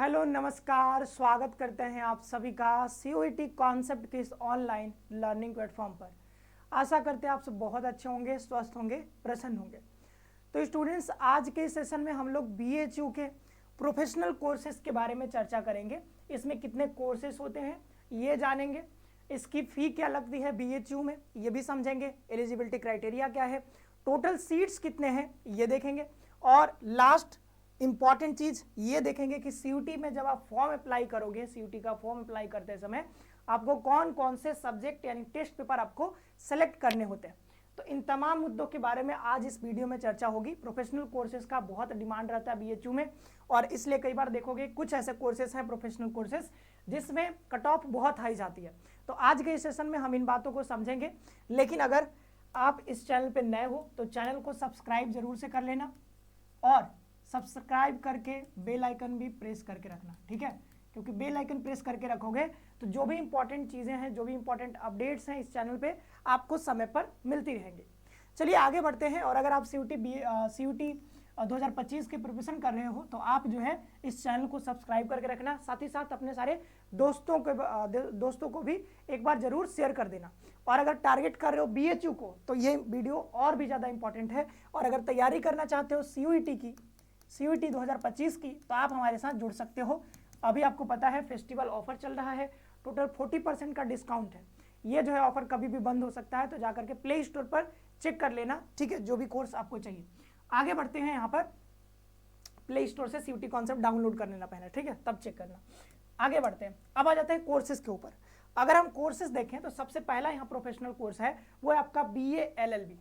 Hello नमस्कार, स्वागत करते हैं आप सभी का सीयूईटी कॉन्सेप्ट के इस ऑनलाइन लर्निंग प्लेटफॉर्म पर। आशा करते हैं आप सब बहुत अच्छे होंगे, स्वस्थ होंगे, प्रसन्न होंगे। तो स्टूडेंट्स, आज के सेशन में हम लोग बीएचयू के प्रोफेशनल कोर्सेज के बारे में चर्चा करेंगे। इसमें कितने कोर्सेज होते हैं ये जानेंगे, इसकी फ़ी क्या लगती है बीएचयू में ये भी समझेंगे, एलिजिबिलिटी क्राइटेरिया क्या है, टोटल सीट्स कितने हैं ये देखेंगे, और लास्ट इंपॉर्टेंट चीज ये देखेंगे कि सीयूटी में जब आप फॉर्म अप्लाई करोगे, सीयूटी का फॉर्म अप्लाई करते समय आपको कौन कौन से सब्जेक्ट यानी टेस्ट पेपर आपको सेलेक्ट करने होते हैं। तो इन तमाम मुद्दों के बारे में आज इस वीडियो में चर्चा होगी। प्रोफेशनल कोर्सेज का बहुत डिमांड रहता है बीएचयू में, और इसलिए कई बार देखोगे कुछ ऐसे कोर्सेज हैं प्रोफेशनल कोर्सेज जिसमें कट ऑफ बहुत हाई जाती है। तो आज के इस सेशन में हम इन बातों को समझेंगे। लेकिन अगर आप इस चैनल पर नए हो तो चैनल को सब्सक्राइब जरूर से कर लेना, और सब्सक्राइब करके बेल आइकन भी प्रेस करके रखना, ठीक है। क्योंकि बेल आइकन प्रेस करके रखोगे तो जो भी इंपॉर्टेंट चीज़ें हैं, जो भी इंपॉर्टेंट अपडेट्स हैं इस चैनल पे आपको समय पर मिलती रहेंगी। चलिए आगे बढ़ते हैं। और अगर आप सीयूटी 2025 की प्रिपरेशन कर रहे हो तो आप जो है इस चैनल को सब्सक्राइब करके रखना, साथ ही साथ अपने सारे दोस्तों को भी एक बार जरूर शेयर कर देना। और अगर टारगेट कर रहे हो बीएचयू को तो ये वीडियो और भी ज़्यादा इंपॉर्टेंट है। और अगर तैयारी करना चाहते हो सीयूईटी 2025 की तो आप हमारे साथ जुड़ सकते हो। अभी आपको पता है फेस्टिवल ऑफर चल रहा है, टोटल 40% का डिस्काउंट है। ये जो है ऑफर कभी भी बंद हो सकता है, तो जाकर के प्ले स्टोर पर चेक कर लेना, ठीक है, जो भी कोर्स आपको चाहिए। आगे बढ़ते हैं, यहाँ पर प्ले स्टोर से सीयूटी कॉन्सेप्ट डाउनलोड कर लेना पहले, ठीक है, तब चेक करना। आगे बढ़ते हैं, अब आ जाते हैं कोर्सेज के ऊपर। अगर हम कोर्सेज देखें तो सबसे पहला यहाँ प्रोफेशनल कोर्स है, वो है आपका BA LLB।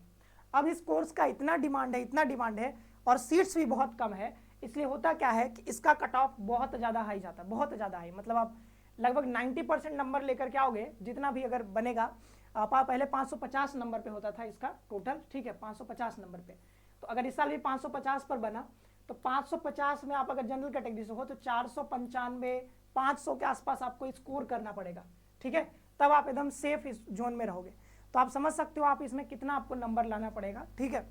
अब इस कोर्स का इतना डिमांड है और सीट्स भी बहुत कम है, इसलिए होता क्या है कि इसका कट ऑफ बहुत ज़्यादा हाई जाता है, बहुत ज़्यादा हाई। मतलब आप लगभग 90% नंबर लेकर के आओगे, जितना भी अगर बनेगा। पहले 550 नंबर पे होता था इसका टोटल, ठीक है, 550 नंबर पे। तो अगर इस साल भी 550 पर बना तो 550 में आप अगर जनरल कैटेगरी से हो तो 495 500 के आसपास आपको स्कोर करना पड़ेगा, ठीक है, तब आप एकदम सेफ इस जोन में रहोगे। तो आप समझ सकते हो आप इसमें कितना आपको नंबर लाना पड़ेगा, ठीक है,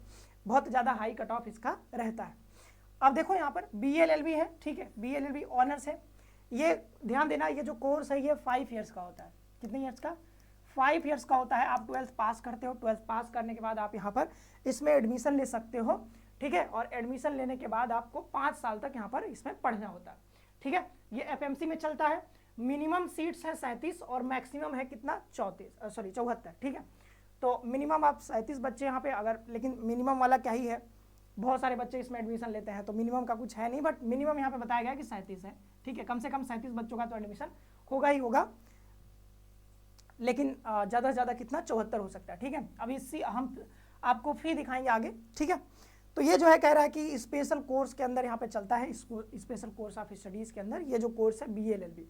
बहुत ज़्यादा हाई कट ऑफ इसका रहता है। अब देखो यहाँ पर BLLB है, ठीक है, BLLB ऑनर्स है। ये ध्यान देना, ये जो कोर्स है ये 5 ईयर्स का होता है। कितने ईयर्स का? 5 ईयर्स का होता है। आप 12th पास करते हो, 12th पास करने के बाद आप यहाँ पर इसमें एडमिशन ले सकते हो, ठीक है, और एडमिशन लेने के बाद आपको 5 साल तक यहाँ पर इसमें पढ़ना होता है, ठीक है। ये FMC में चलता है। मिनिमम सीट्स है 37 और मैक्सिमम है कितना 74, ठीक है। तो मिनिमम आप 37 बच्चे यहाँ पे, अगर, लेकिन मिनिमम वाला क्या ही है, बहुत सारे बच्चे इसमें एडमिशन लेते हैं तो मिनिमम का कुछ है नहीं, बट मिनिमम यहाँ पे बताया गया कि 37 है, ठीक है। कम से कम 37 बच्चों का तो एडमिशन होगा ही होगा, लेकिन ज़्यादा से ज़्यादा कितना 74 हो सकता है, ठीक है। अब इसी हम आपको फी दिखाएंगे आगे, ठीक है। तो ये जो है कह रहा है कि स्पेशल कोर्स के अंदर यहाँ पे चलता है, स्पेशल कोर्स ऑफ स्टडीज़ के अंदर ये जो कोर्स है BLLB,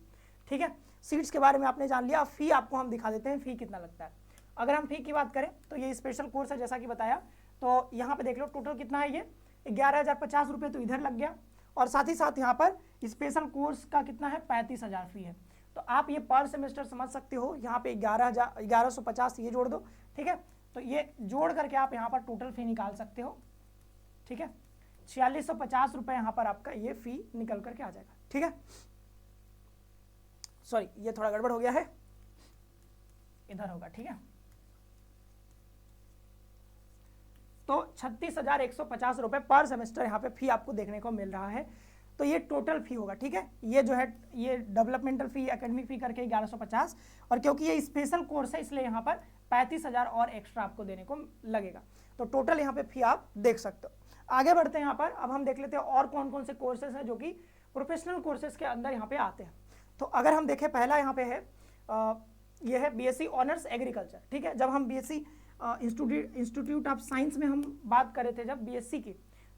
ठीक है। सीट्स के बारे में आपने जान लिया। फ़ी आपको हम दिखा देते हैं फ़ी कितना लगता है। अगर हम फ़ी की बात करें तो ये स्पेशल कोर्स है, जैसा कि बताया। तो यहाँ पे देख लो टोटल कितना है, ये 11,050 रुपये तो इधर लग गया, और साथ ही साथ यहाँ पर स्पेशल कोर्स का कितना है 35,000 फ़ी है। तो आप ये पर सेमेस्टर समझ सकते हो, यहाँ पे 11,150 ये जोड़ दो, ठीक है। तो ये जोड़ करके आप यहाँ पर टोटल फ़ी निकाल सकते हो, ठीक है। 4,650 रुपये यहाँ पर आपका ये फ़ी निकल करके आ जाएगा, ठीक है। सॉरी, ये थोड़ा गड़बड़ हो गया है, इधर होगा, ठीक है। तो 36,150 रुपये पर सेमेस्टर यहाँ पे फी आपको देखने को मिल रहा है। तो ये टोटल फी होगा, ठीक है। ये जो है ये डेवलपमेंटल फी, एकेडमिक फी करके 1150, और क्योंकि ये स्पेशल कोर्स है इसलिए यहाँ पर 35,000 और एक्स्ट्रा आपको देने को लगेगा। तो टोटल यहाँ पे फी आप देख सकते हो। आगे बढ़ते हैं यहाँ पर। अब हम देख लेते हैं और कौन कौन से कोर्सेज हैं जो कि प्रोफेशनल कोर्सेज के अंदर यहाँ पे आते हैं। तो अगर हम देखें, पहला यहाँ पे है ये है BSc ऑनर्स एग्रीकल्चर, ठीक है। जब हम BSc इंस्टीट्यूट ऑफ साइंस में हम बात कर रहे थे जब BSc की,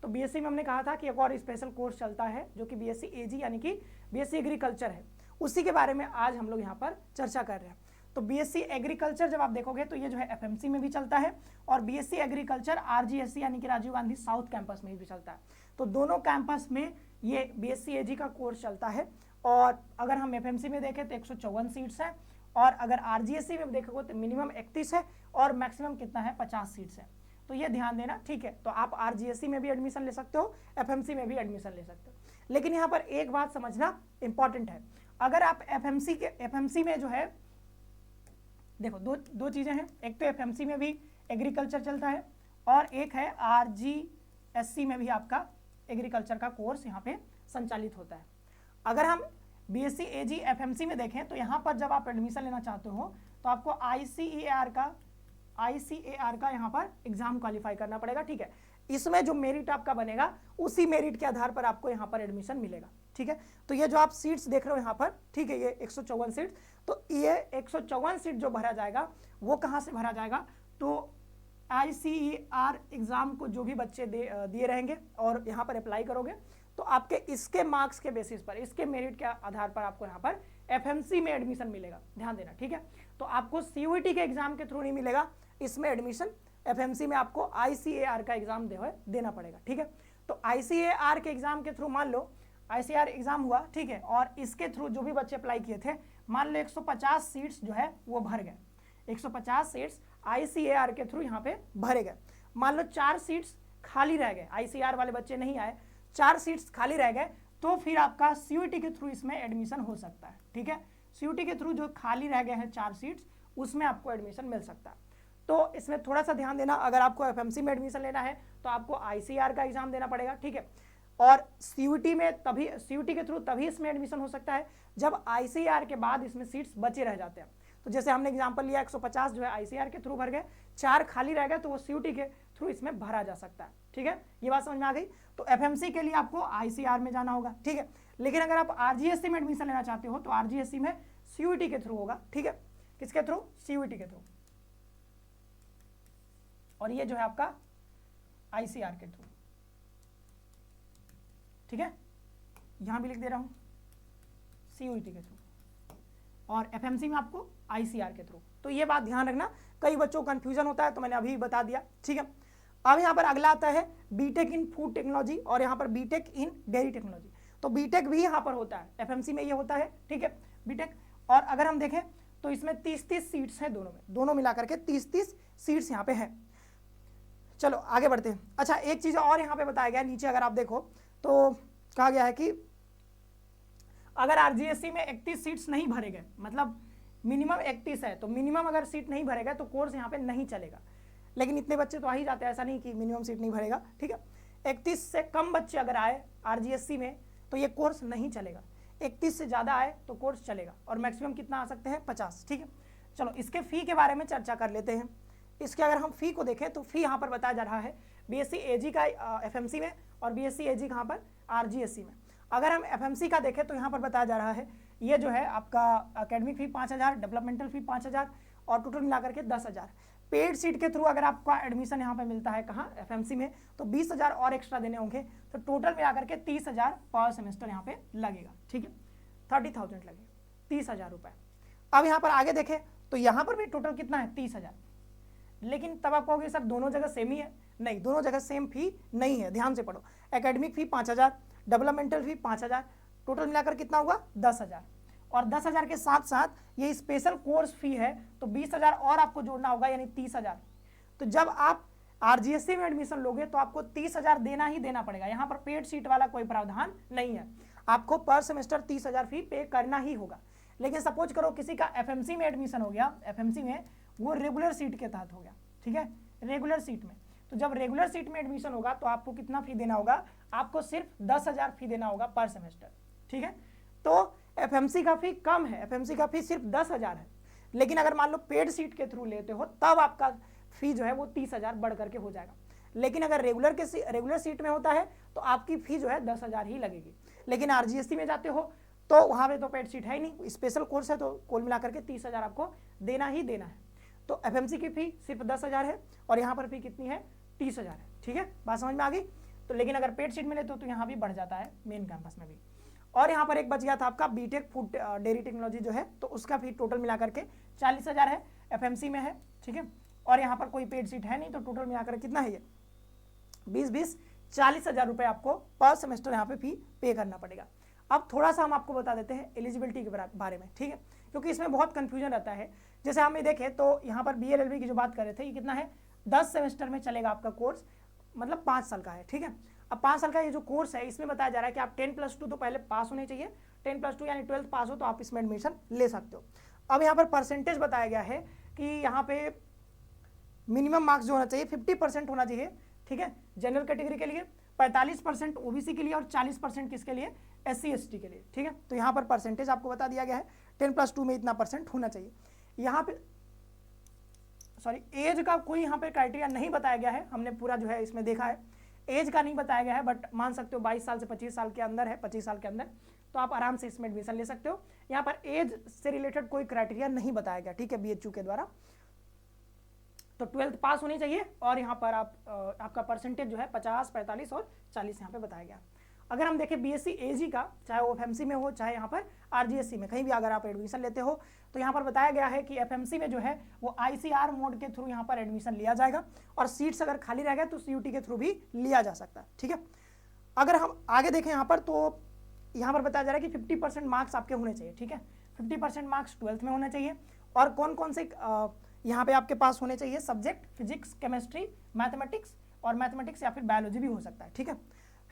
तो BSc में हमने कहा था कि एक और स्पेशल कोर्स चलता है जो कि BSc AG यानी कि BSc एग्रीकल्चर है। उसी के बारे में आज हम लोग यहाँ पर चर्चा कर रहे हैं। तो BSc एग्रीकल्चर जब आप देखोगे तो ये जो है FMC में भी चलता है, और BSc एग्रीकल्चर RGSC यानी कि राजीव गांधी साउथ कैंपस में भी चलता है। तो दोनों कैंपस में ये BSc AG का कोर्स चलता है। और अगर हम FMC में देखें तो 154 सीट्स हैं, और अगर RGSC में देखोगे तो मिनिमम 31 है और मैक्सिमम कितना है 50 सीट्स है। तो ये ध्यान देना, ठीक है। तो आप RGSC में भी एडमिशन ले सकते हो, FMC में भी एडमिशन ले सकते हो। लेकिन यहाँ पर एक बात समझना इंपॉर्टेंट है, अगर आप एफएमसी में जो है, देखो दो चीजें हैं, एक तो एफएमसी में भी एग्रीकल्चर चलता है और एक है आरजीएससी में भी आपका एग्रीकल्चर का कोर्स यहाँ पे संचालित होता है। अगर हम बीएससी एजी एफएमसी में देखें तो यहाँ पर जब आप एडमिशन लेना चाहते हो तो आपको आईसीएआर का यहाँ पर एग्जाम क्वालिफाई करना पड़ेगा, ठीक है। इसमें जो मेरिट आपका बनेगा उसी मेरिट के आधार पर आपको यहाँ पर एडमिशन मिलेगा, ठीक है। तो ये जो आप सीट्स देख रहे हो यहाँ पर, ठीक है, ये 154 सीट, तो ये 154 सीट जो भरा जाएगा वो कहाँ से भरा जाएगा, तो आईसीएआर एग्जाम को जो भी बच्चे दिए रहेंगे और यहाँ पर अप्लाई करोगे तो आपके इसके मार्क्स के बेसिस पर, इसके मेरिट के आधार पर आपको यहाँ पर एफएमसी में एडमिशन मिलेगा, ध्यान देना, ठीक है। तो आपको सीयूईटी के एग्जाम के थ्रू नहीं मिलेगा इसमें एडमिशन, एफएमसी में आपको आईसीएआर का एग्जाम देना पड़ेगा, ठीक है। तो आईसीएआर के एग्जाम के थ्रू मान लो आईसीएआर एग्जाम हुआ, ठीक है, और इसके थ्रू जो भी बच्चे अप्लाई किए थे, मान लो 150 सीट्स जो है वो भर गए, 150 सीट्स आईसीएआर के थ्रू यहाँ पे भरे गए। मान लो 4 सीट्स खाली रह गए, आईसीएआर वाले बच्चे नहीं आए, 4 सीट्स खाली रह गए, तो फिर आपका सीयूईटी के थ्रू इसमें एडमिशन हो सकता है, ठीक है। सीयूईटी के थ्रू जो खाली रह गए हैं 4 सीट्स, उसमें आपको एडमिशन मिल सकता है। तो इसमें थोड़ा सा ध्यान देना, अगर आपको एफएमसी में एडमिशन लेना है तो आपको आईसीआर का एग्जाम देना पड़ेगा, ठीक है। और सीयूईटी में तभी, सीयूईटी के थ्रू तभी इसमें एडमिशन हो सकता है जब आईसीआर के बाद इसमें सीट्स बचे रह जाते हैं। तो जैसे हमने एग्जांपल लिया 150 जो है आईसीआर के थ्रू भर गए, 4 खाली रह गए, तो वो सीयूईटी के थ्रू इसमें भरा जा सकता है, ठीक है। ये बात समझ में आ गई। तो एफएमसी के लिए आपको आईसीआर में जाना होगा, ठीक है। लेकिन अगर आप आरजीएससी में एडमिशन लेना चाहते हो तो आरजीएससी में सीयूईटी के थ्रू होगा, ठीक है। किसके थ्रू? सीयूईटी के थ्रू। और ये जो है आपका आईसीआर के थ्रू, ठीक है। यहां भी लिख दे रहा हूं सीयूईटी के थ्रू, और एफएमसी में आपको आईसीआर के थ्रू। तो ये बात ध्यान रखना, कई बच्चों को कंफ्यूजन होता है, तो मैंने अभी बता दिया, ठीक है। अब यहाँ पर अगला आता है बीटेक इन फूड टेक्नोलॉजी और यहाँ पर बीटेक इन डेयरी टेक्नोलॉजी। तो बीटेक भी यहाँ पर होता है, एफएमसी में ये होता है, ठीक है, बीटेक। और अगर हम देखें तो इसमें 30-30 सीट्स हैं दोनों में, दोनों मिलाकर के 30-30 सीट्स यहाँ पे है। चलो आगे बढ़ते हैं। अच्छा, एक चीज और यहाँ पे बताया गया नीचे, अगर आप देखो तो कहा गया है कि अगर आरजीएससी में 31 सीट्स नहीं भरे गए, मतलब मिनिमम 31 है, तो मिनिमम अगर सीट नहीं भरेगा तो कोर्स यहाँ पे नहीं चलेगा। लेकिन इतने बच्चे तो आ ही जाते हैं, ऐसा नहीं कि मिनिमम सीट नहीं भरेगा, ठीक है। 31 से कम बच्चे अगर आए आरजीएससी में तो ये कोर्स नहीं चलेगा, 31 से ज़्यादा आए तो कोर्स चलेगा, और मैक्सिमम कितना आ सकते हैं? 50, ठीक है। चलो इसके फ़ी के बारे में चर्चा कर लेते हैं। इसके अगर हम फ़ी को देखें तो फ़ी यहाँ पर बताया जा रहा है बीएससी एजी का एफएमसी में और बीएससी एजी कहाँ पर? आरजीएससी में। अगर हम एफएमसी का देखें तो यहाँ पर बताया जा रहा है ये जो है आपका एकेडमिक फ़ी 5000, डेवलपमेंटल फ़ी 5000 और टोटल मिलाकर के 10,000। पेड सीट के थ्रू अगर आपका एडमिशन यहाँ पे मिलता है कहाँ? एफएमसी में, तो 20,000 और एक्स्ट्रा देने होंगे, तो टोटल मिलाकर के 30,000 पर सेमेस्टर यहाँ पे लगेगा, ठीक है। 30,000 लगेगा, 30,000 रुपये। अब यहाँ पर आगे देखें तो यहाँ पर भी टोटल कितना है? 30,000। लेकिन तब आप कहोगे सर दोनों जगह सेम ही है, नहीं, दोनों जगह सेम फी नहीं है, ध्यान से पढ़ो। एकेडमिक फ़ी 5,000, डेवलपमेंटल फ़ी 5,000, टोटल मिलाकर कितना हुआ? 10,000। और 10,000 के साथ साथ ये स्पेशल कोर्स फी है, तो 20,000 और आपको जोड़ना होगा, यानी 30,000। तो जब आप आरजीएससी में एडमिशन लोगे तो आपको 30,000 देना ही देना पड़ेगा। यहाँ पर पेड सीट वाला कोई प्रावधान नहीं है, आपको पर सेमेस्टर 30,000 फी पे करना ही होगा। लेकिन सपोज करो किसी का एफएमसी में एडमिशन हो गया, एफएमसी में वो रेगुलर सीट के तहत हो गया, ठीक है, रेगुलर सीट में। तो जब रेगुलर सीट में एडमिशन होगा तो आपको कितना फी देना होगा? आपको सिर्फ 10,000 फी देना होगा पर सेमेस्टर, ठीक है। तो एफएमसी का फी कम है, एफएमसी का फी सिर्फ 10,000 है। लेकिन अगर मान लो पेड सीट के थ्रू लेते हो तब आपका फी जो है वो 30,000 बढ़ करके हो जाएगा। लेकिन अगर रेगुलर सीट में होता है तो आपकी फी जो है 10,000 ही लगेगी। लेकिन आरजीएससी में जाते हो तो वहाँ पे तो पेड सीट है ही नहीं, स्पेशल कोर्स है, तो कुल मिलाकर के 30,000 आपको देना ही देना है। तो एफएमसी की फी सिर्फ 10,000 है और यहाँ पर फी कितनी है? 30,000 है, ठीक है, बात समझ में आ गई। तो लेकिन अगर पेड सीट में लेते हो तो यहाँ भी बढ़ जाता है मेन कैंपस में भी। और यहाँ पर एक बच गया था आपका बीटेक फूड डेयरी टेक्नोलॉजी जो है, तो उसका फी टोटल मिलाकर के 40,000 है, एफएमसी में है, ठीक है। और यहाँ पर कोई पेड सीट है नहीं, तो टोटल मिलाकर कितना है? ये 20-20 40,000 रुपये आपको पर सेमेस्टर यहाँ पे फी पे करना पड़ेगा। अब थोड़ा सा हम आपको बता देते हैं एलिजिबिलिटी के बारे में, ठीक है, क्योंकि इसमें बहुत कंफ्यूजन रहता है। जैसे हमें देखें तो यहाँ पर BL LB की जो बात कर रहे थे, ये कितना है? 10 सेमेस्टर में चलेगा आपका कोर्स, मतलब 5 साल का है, ठीक है। अब 5 साल का ये जो कोर्स है इसमें बताया जा रहा है कि आप 10+2 तो पहले पास होने चाहिए, 10+2 यानी 12th पास हो तो आप इसमें एडमिशन ले सकते हो। अब यहाँ पर परसेंटेज बताया गया है कि यहाँ पे मिनिमम मार्क्स जो होना चाहिए 50% होना चाहिए, ठीक है, जनरल कैटेगरी के लिए, 45% ओबीसी के लिए और 40% किसके लिए, SC/ST के लिए, ठीक है। तो यहाँ पर परसेंटेज आपको बता दिया गया है 10+2 में इतना परसेंट होना चाहिए। यहाँ पे सॉरी एज का कोई यहाँ पे क्राइटेरिया नहीं बताया गया है, हमने पूरा जो है इसमें देखा है, एज का नहीं बताया गया है, बट मान सकते हो 22 साल से 25 साल के अंदर है, 25 साल के अंदर, तो आप आराम से इसमें एडमिशन ले सकते हो। यहाँ पर एज से रिलेटेड कोई क्राइटेरिया नहीं बताया गया, ठीक है, BHU के द्वारा। तो 12th पास होनी चाहिए और यहाँ पर आपका परसेंटेज जो है 50, 45 और 40 यहाँ पे बताया गया। अगर हम देखें BSc AG का, चाहे वो FMC में हो चाहे यहाँ पर RGSC में, कहीं भी अगर आप एडमिशन लेते हो तो यहाँ पर बताया गया है कि FMC में जो है वो ICR मोड के थ्रू यहाँ पर एडमिशन लिया जाएगा और सीट्स अगर खाली रह गए तो CUT के थ्रू भी लिया जा सकता है, ठीक है। अगर हम आगे देखें यहाँ पर तो यहाँ पर बताया जा रहा है कि 50% मार्क्स आपके होने चाहिए, ठीक है, 50% मार्क्स 12th में होना चाहिए। और कौन कौन से यहाँ पे आपके पास होने चाहिए सब्जेक्ट, फिजिक्स, केमिस्ट्री, मैथमेटिक्स, और मैथमेटिक्स या फिर बायोलॉजी भी हो सकता है, ठीक है।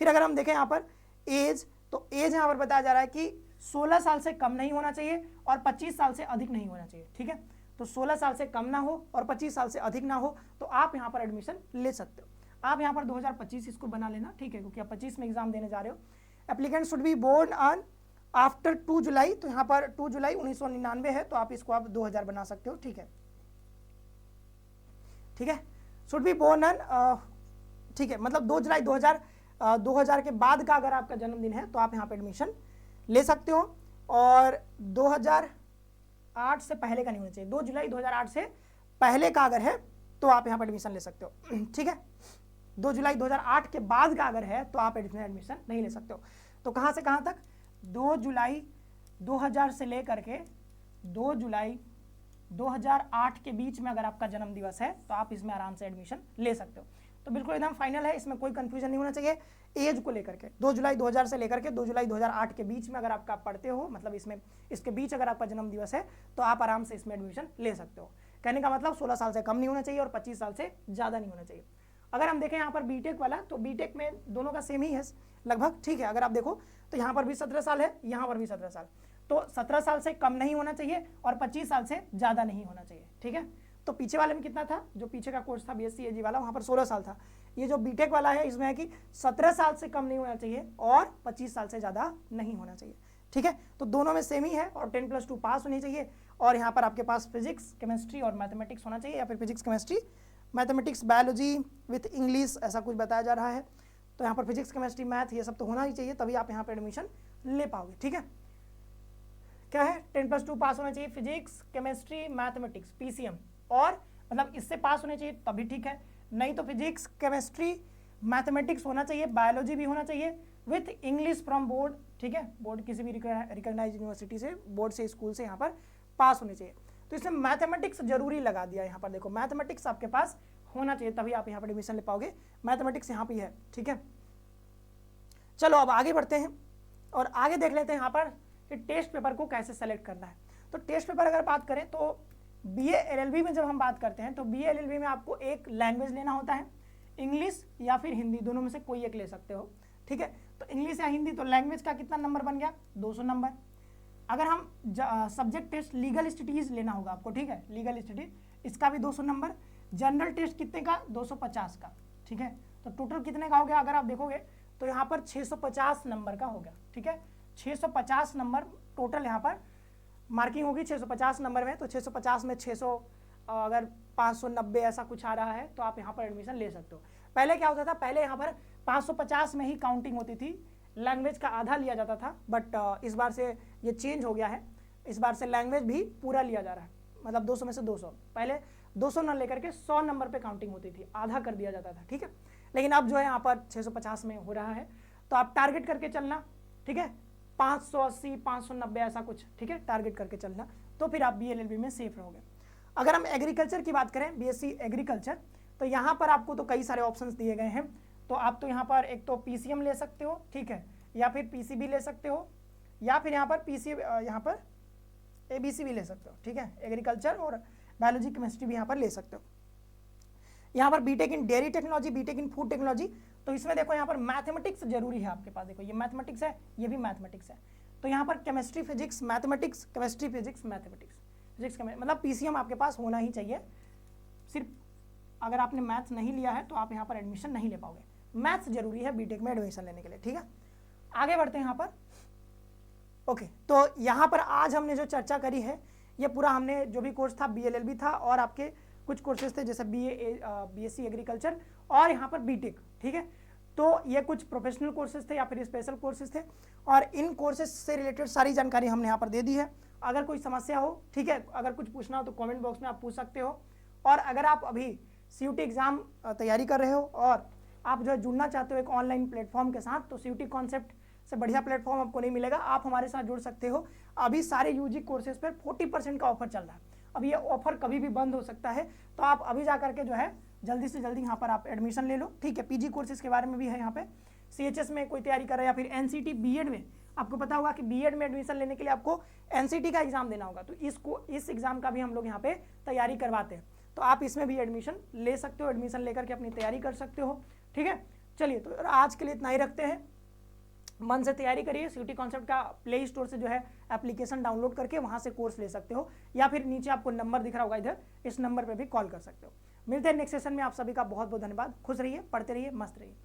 फिर अगर हम देखें यहाँ पर एज, तो एज यहाँ पर बताया जा रहा है कि 16 साल से कम नहीं होना चाहिए और 25 साल से अधिक नहीं होना चाहिए, ठीक है। तो 16 साल से कम ना हो और 25 साल से अधिक ना हो तो आप यहाँ पर एडमिशन ले सकते हो। आप यहाँ पर 2025 इसको बना लेना, ठीक है, क्योंकि आप 25 में एग्जाम देने जा रहे हो। Applicant should be born on after 2 July, तो यहाँ पर 2 जुलाई 1999 है, तो आप इसको आप 2000 बना सकते हो, ठीक है, ठीक है। शुड बी बोर्न ऑन, ठीक है, मतलब 2 जुलाई 2000 के बाद का अगर आपका जन्मदिन है तो आप यहाँ पे एडमिशन ले सकते हो। और 2008 से पहले का नहीं होना चाहिए, 2 जुलाई 2008 से पहले का अगर है तो आप यहाँ पर एडमिशन ले सकते हो, ठीक है। 2 जुलाई 2008 के बाद का अगर है तो आप एडमिशन नहीं ले सकते हो। तो कहाँ से कहाँ तक, 2 जुलाई 2000 से लेकर के 2 जुलाई 2008 के बीच में अगर आपका जन्म दिवस है तो आप इसमें आराम से एडमिशन ले सकते हो। तो बिल्कुल एकदम फाइनल है, इसमें कोई कंफ्यूजन नहीं होना चाहिए एज को लेकर के। 2 जुलाई 2000 से लेकर के 2 जुलाई 2008 के बीच में अगर आपका पढ़ते हो, मतलब इसके बीच अगर आपका जन्म दिवस है तो आप आराम से इसमें एडमिशन ले सकते हो। कहने का मतलब 16 साल से कम नहीं होना चाहिए और 25 साल से ज़्यादा नहीं होना चाहिए। अगर हम देखें यहाँ पर बीटेक वाला, तो बीटेक में दोनों का सेम ही है लगभग, ठीक है। अगर आप देखो तो यहाँ पर भी 17 साल है, यहाँ पर भी 17 साल, तो 17 साल से कम नहीं होना चाहिए और 25 साल से ज़्यादा नहीं होना चाहिए, ठीक है। तो पीछे वाले में कितना था, जो पीछे का कोर्स था BSc AG वाला, वहाँ पर 16 साल था। ये जो बीटेक वाला है इसमें है कि 17 साल से कम नहीं होना चाहिए और 25 साल से ज़्यादा नहीं होना चाहिए, ठीक है। तो दोनों में सेम ही है और 10+2 पास होनी चाहिए। और यहाँ पर आपके पास फिजिक्स, केमिस्ट्री और मैथमेटिक्स होना चाहिए, या फिर physics, chemistry, mathematics, biology with English, ऐसा कुछ बताया जा रहा है। तो यहाँ पर फिजिक्स, केमिस्ट्री, मैथ ये सब तो होना ही चाहिए, तभी आप यहाँ पर एडमिशन ले पाओगे, ठीक है। क्या है, 10+2 पास होना चाहिए, फिजिक्स, केमिस्ट्री, मैथमेटिक्स, PCM, और मतलब इससे पास होने चाहिए तभी ठीक है, नहीं तो फिजिक्स, केमिस्ट्री, मैथमेटिक्स होना चाहिए, बायोलॉजी भी होना चाहिए विथ इंग्लिश फ्रॉम बोर्ड, ठीक है, बोर्ड किसी भी रिकॉग्नाइज्ड यूनिवर्सिटी से, बोर्ड से, स्कूल से यहाँ पर पास होने चाहिए। तो इसमें मैथमेटिक्स जरूरी लगा दिया, यहाँ पर देखो मैथमेटिक्स आपके पास होना चाहिए तभी आप यहाँ पर एडमिशन ले पाओगे, मैथमेटिक्स यहाँ पे है, ठीक है। चलो अब आगे बढ़ते हैं और आगे देख लेते हैं यहाँ पर कि टेस्ट पेपर को कैसे सेलेक्ट करना है। तो टेस्ट पेपर अगर बात करें तो BA LLB में जब हम बात करते हैं तो BA LLB में आपको एक लैंग्वेज लेना होता है, इंग्लिश या फिर हिंदी, दोनों में से कोई एक ले सकते हो, ठीक है। तो इंग्लिश या हिंदी, तो लैंग्वेज का कितना नंबर बन गया, 200 नंबर। अगर हम सब्जेक्ट टेस्ट लीगल स्टडीज़ लेना होगा आपको, ठीक है, लीगल स्टडीज, इसका भी 200 नंबर। जनरल टेस्ट कितने का, 250 का, ठीक है। तो टोटल कितने का हो गया, अगर आप देखोगे तो यहाँ पर 650 नंबर का हो गया, ठीक है। 650 नंबर टोटल यहाँ पर मार्किंग होगी 650 नंबर में। तो 650 में 600, अगर 590 ऐसा कुछ आ रहा है तो आप यहाँ पर एडमिशन ले सकते हो। पहले क्या होता था, पहले यहाँ पर 550 में ही काउंटिंग होती थी, लैंग्वेज का आधा लिया जाता था, बट इस बार से ये चेंज हो गया है, इस बार से लैंग्वेज भी पूरा लिया जा रहा है, मतलब 200 में से 200। पहले 200 न लेकर के 100 नंबर पे काउंटिंग होती थी, आधा कर दिया जाता था, ठीक है। लेकिन अब जो है यहाँ पर 650 में हो रहा है, तो आप टारगेट करके चलना, ठीक है, 580, 590 ऐसा कुछ, ठीक है, टारगेट करके चलना, तो फिर आप BA LLB में सेफ रहोगे। अगर हम एग्रीकल्चर की बात करें, BSc एग्रीकल्चर, तो यहाँ पर आपको तो कई सारे ऑप्शंस दिए गए हैं। तो आप तो यहाँ पर एक तो PCM ले सकते हो, ठीक है, या फिर PCB ले सकते हो, या फिर यहाँ पर यहाँ पर ABC भी ले सकते हो, ठीक है, एग्रीकल्चर और बायोलॉजी, केमिस्ट्री भी यहाँ पर ले सकते हो। यहाँ पर B Tech in dairy technology, B Tech in food technology, तो इसमें देखो यहाँ पर मैथमेटिक्स जरूरी है आपके पास, देखो ये मैथमेटिक्स है, ये भी मैथमेटिक्स है, तो यहाँ पर chemistry physics mathematics, chemistry physics mathematics, physics मतलब पीसीएम आपके पास होना ही चाहिए। सिर्फ अगर आपने मैथ्स नहीं लिया है तो आप यहाँ पर एडमिशन नहीं ले पाओगे, मैथ्स जरूरी है बीटेक में एडमिशन लेने के लिए, ठीक है। आगे बढ़ते हैं यहाँ पर। ओके, तो यहाँ पर आज हमने जो चर्चा करी है ये पूरा हमने जो भी कोर्स था बीएलएलबी था और आपके कुछ कोर्सेज थे जैसे बीएससी एग्रीकल्चर और यहाँ पर बीटेक, ठीक है। तो ये कुछ प्रोफेशनल कोर्सेज थे या फिर स्पेशल कोर्सेज थे और इन कोर्सेज से रिलेटेड सारी जानकारी हमने यहाँ पर दे दी है। अगर कोई समस्या हो, ठीक है, अगर कुछ पूछना हो तो कमेंट बॉक्स में आप पूछ सकते हो। और अगर आप अभी सीयूटी एग्जाम तैयारी कर रहे हो और आप जो है जुड़ना चाहते हो एक ऑनलाइन प्लेटफॉर्म के साथ, तो सीयूटी कॉन्सेप्ट से बढ़िया प्लेटफॉर्म आपको नहीं मिलेगा, आप हमारे साथ जुड़ सकते हो। अभी सारे यूजी कोर्सेज पर 40% का ऑफर चल रहा है, अब ये ऑफर कभी भी बंद हो सकता है, तो आप अभी जा करके जो है जल्दी से जल्दी यहाँ पर आप एडमिशन ले लो, ठीक है। पीजी कोर्सेज के बारे में भी है यहाँ पे, सीएचएस में कोई तैयारी कर रहा है या फिर एनसीटी बीएड में, आपको पता होगा कि बीएड में एडमिशन लेने के लिए आपको एनसीटी का एग्जाम देना होगा, तो इस एग्जाम का भी हम लोग यहाँ पे तैयारी करवाते हैं, तो आप इसमें भी एडमिशन ले सकते हो, एडमिशन लेकर के अपनी तैयारी कर सकते हो, ठीक है। चलिए, तो आज के लिए इतना ही रखते हैं, मन से तैयारी करिए। सीयूटी कॉन्सेप्ट का प्ले स्टोर से जो है एप्लीकेशन डाउनलोड करके वहां से कोर्स ले सकते हो या फिर नीचे आपको नंबर दिख रहा होगा इधर, इस नंबर पर भी कॉल कर सकते हो। मिलते हैं नेक्स्ट सेशन में, आप सभी का बहुत बहुत धन्यवाद। खुश रहिए, पढ़ते रहिए, मस्त रहिए।